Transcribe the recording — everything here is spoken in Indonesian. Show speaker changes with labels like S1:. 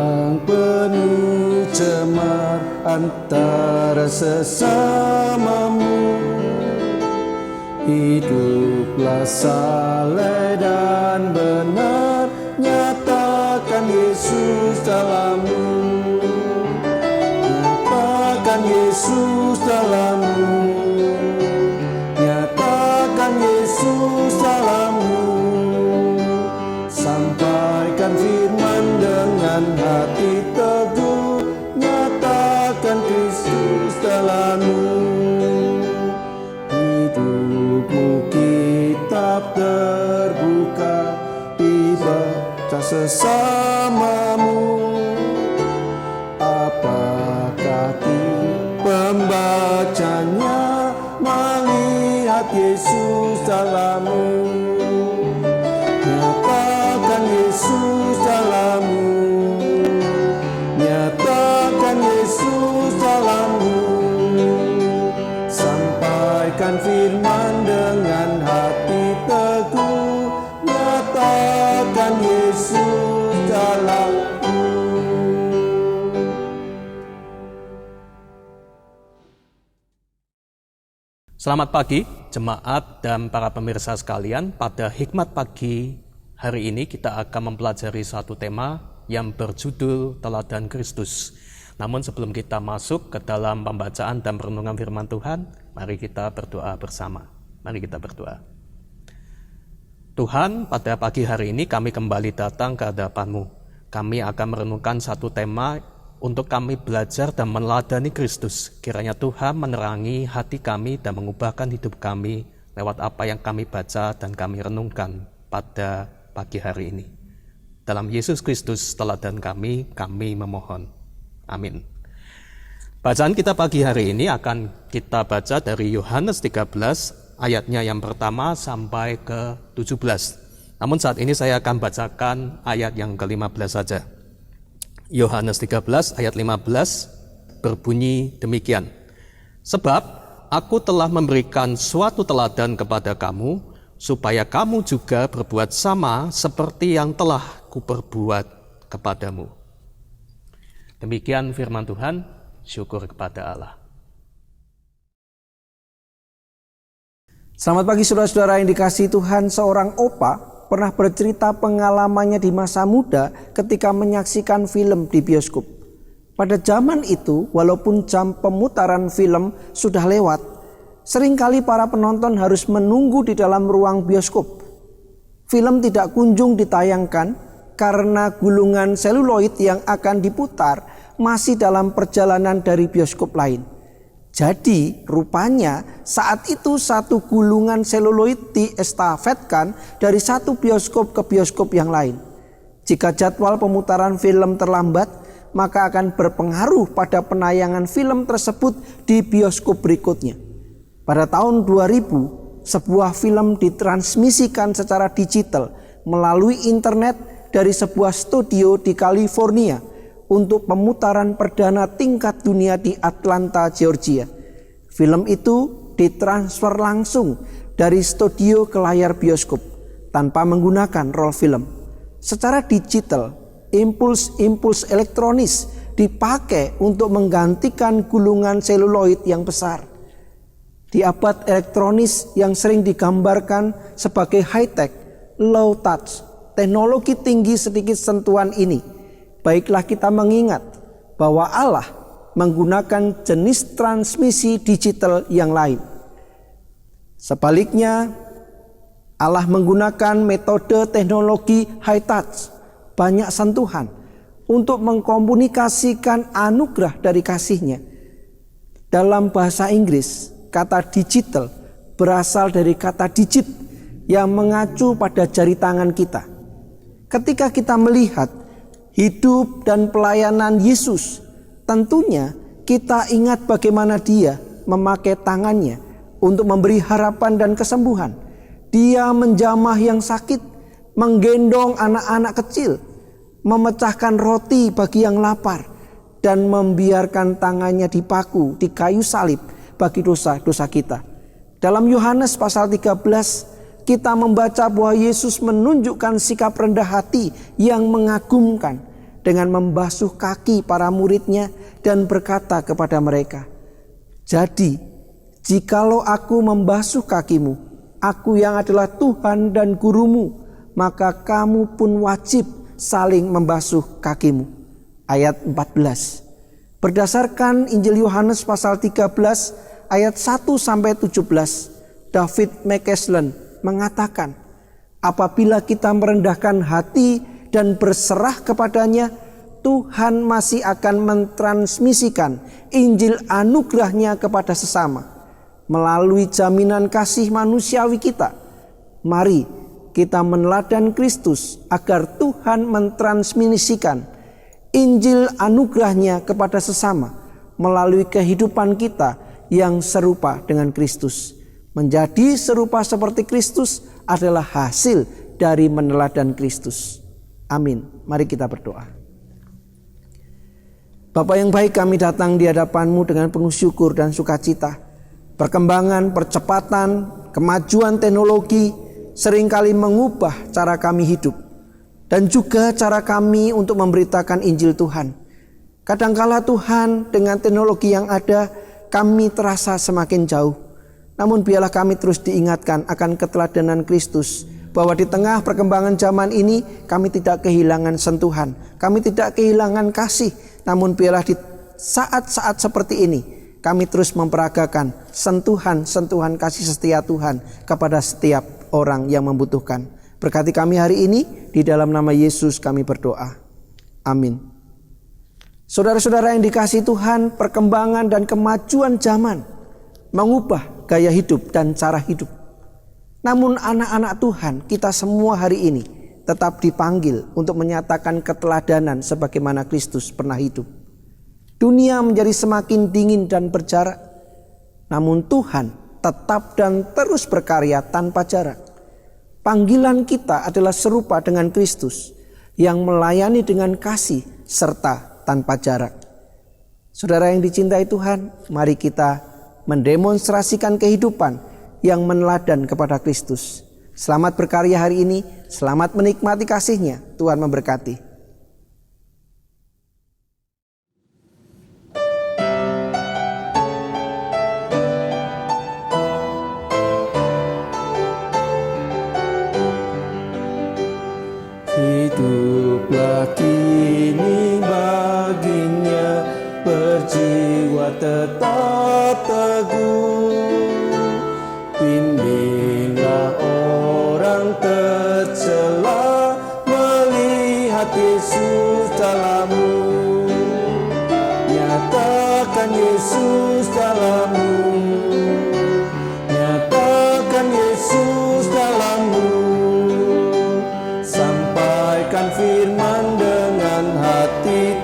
S1: yang penuh cemar antara sesamamu. Hiduplah saleh dan benar, nyatakan Yesus dalammu. Nyatakan Yesus dalammu. Nyatakan Yesus dalammu. Sampaikan firman dengan hati teguh, nyatakan Kristus dalammu. Hidupmu kitab terbuka, dibaca sesamamu. Apakah pembacanya melihat Yesus dalammu? Nyatakan Yesus dalammu. Nyatakan Yesus dalammu. Sampaikan firman dengan hati teguh, nyatakan Yesus dalammu.
S2: Selamat pagi, jemaat dan para pemirsa sekalian. Pada Hikmat Pagi hari ini kita akan mempelajari satu tema yang berjudul Teladan Kristus. Namun sebelum kita masuk ke dalam pembacaan dan perenungan firman Tuhan, mari kita berdoa bersama. Mari kita berdoa. Tuhan, pada pagi hari ini kami kembali datang ke hadapan-Mu. Kami akan merenungkan satu tema untuk kami belajar dan meneladani Kristus. Kiranya Tuhan menerangi hati kami dan mengubahkan hidup kami lewat apa yang kami baca dan kami renungkan pada pagi hari ini. Dalam Yesus Kristus teladan kami memohon. Amin. Bacaan kita pagi hari ini akan kita baca dari Yohanes 13 ayatnya yang pertama sampai ke 17. Namun saat ini saya akan bacakan ayat yang ke-15 saja. Yohanes 13 ayat 15 berbunyi demikian. Sebab aku telah memberikan suatu teladan kepada kamu, supaya kamu juga berbuat sama seperti yang telah kuperbuat kepadamu. Demikian firman Tuhan, syukur kepada Allah.
S3: Selamat pagi saudara-saudara yang dikasihi Tuhan. Seorang opa pernah bercerita pengalamannya di masa muda ketika menyaksikan film di bioskop. Pada zaman itu, walaupun jam pemutaran film sudah lewat, seringkali para penonton harus menunggu di dalam ruang bioskop. Film tidak kunjung ditayangkan karena gulungan seluloid yang akan diputar masih dalam perjalanan dari bioskop lain. Jadi rupanya saat itu satu gulungan seluloid diestafetkan dari satu bioskop ke bioskop yang lain. Jika jadwal pemutaran film terlambat, maka akan berpengaruh pada penayangan film tersebut di bioskop berikutnya. Pada tahun 2000, sebuah film ditransmisikan secara digital melalui internet dari sebuah studio di California untuk pemutaran perdana tingkat dunia di Atlanta, Georgia. Film itu ditransfer langsung dari studio ke layar bioskop tanpa menggunakan roll film. Secara digital, impuls elektronis dipakai untuk menggantikan gulungan seluloid yang besar. Di abad elektronis yang sering digambarkan sebagai high-tech, low-touch, teknologi tinggi sedikit sentuhan ini, baiklah kita mengingat bahwa Allah menggunakan jenis transmisi digital yang lain. Sebaliknya, Allah menggunakan metode teknologi high touch, banyak sentuhan, untuk mengkomunikasikan anugerah dari kasih-Nya. Dalam bahasa Inggris, kata digital berasal dari kata digit yang mengacu pada jari tangan kita. Ketika kita melihat hidup dan pelayanan Yesus, tentunya kita ingat bagaimana Dia memakai tangannya untuk memberi harapan dan kesembuhan. Dia menjamah yang sakit, menggendong anak-anak kecil, memecahkan roti bagi yang lapar, dan membiarkan tangannya dipaku di kayu salib bagi dosa-dosa kita. Dalam Yohanes pasal 13, kita membaca bahwa Yesus menunjukkan sikap rendah hati yang mengagumkan dengan membasuh kaki para muridnya dan berkata kepada mereka, "Jadi, jikalau aku membasuh kakimu, aku yang adalah Tuhan dan gurumu, maka kamu pun wajib saling membasuh kakimu." Ayat 14. Berdasarkan Injil Yohanes pasal 13 ayat 1-17, David McCaslin mengatakan, apabila kita merendahkan hati dan berserah kepadanya, Tuhan masih akan mentransmisikan Injil anugerahnya kepada sesama melalui jaminan kasih manusiawi kita. Mari kita meneladan Kristus agar Tuhan mentransmisikan Injil anugerahnya kepada sesama melalui kehidupan kita yang serupa dengan Kristus. Menjadi serupa seperti Kristus adalah hasil dari meneladan Kristus. Amin. Mari kita berdoa. Bapa yang baik, kami datang di hadapan-Mu dengan penuh syukur dan sukacita. Perkembangan, percepatan, kemajuan teknologi seringkali mengubah cara kami hidup dan juga cara kami untuk memberitakan Injil Tuhan. Kadangkala Tuhan, dengan teknologi yang ada, kami terasa semakin jauh. Namun biarlah kami terus diingatkan akan keteladanan Kristus, bahwa di tengah perkembangan zaman ini kami tidak kehilangan sentuhan, kami tidak kehilangan kasih. Namun biarlah di saat-saat seperti ini kami terus memperagakan sentuhan-sentuhan kasih setia Tuhan kepada setiap orang yang membutuhkan. Berkati kami hari ini, di dalam nama Yesus kami berdoa. Amin. Saudara-saudara yang dikasihi Tuhan, perkembangan dan kemajuan zaman mengubah gaya hidup dan cara hidup. Namun anak-anak Tuhan, kita semua hari ini tetap dipanggil untuk menyatakan keteladanan sebagaimana Kristus pernah hidup. Dunia menjadi semakin dingin dan berjarak, namun Tuhan tetap dan terus berkarya tanpa jarak. Panggilan kita adalah serupa dengan Kristus yang melayani dengan kasih serta tanpa jarak. Saudara yang dicintai Tuhan, mari kita mendemonstrasikan kehidupan yang meneladan kepada Kristus. Selamat berkarya hari ini, selamat menikmati kasih-Nya. Tuhan memberkati.
S1: Hiduplah kini baginya, berjiwa tetap teguh. Bimbinglah orang tercela melihat Yesus dalammu. Nyatakan Yesus dalammu. Nyatakan Yesus dalammu. Sampaikan firman dengan hati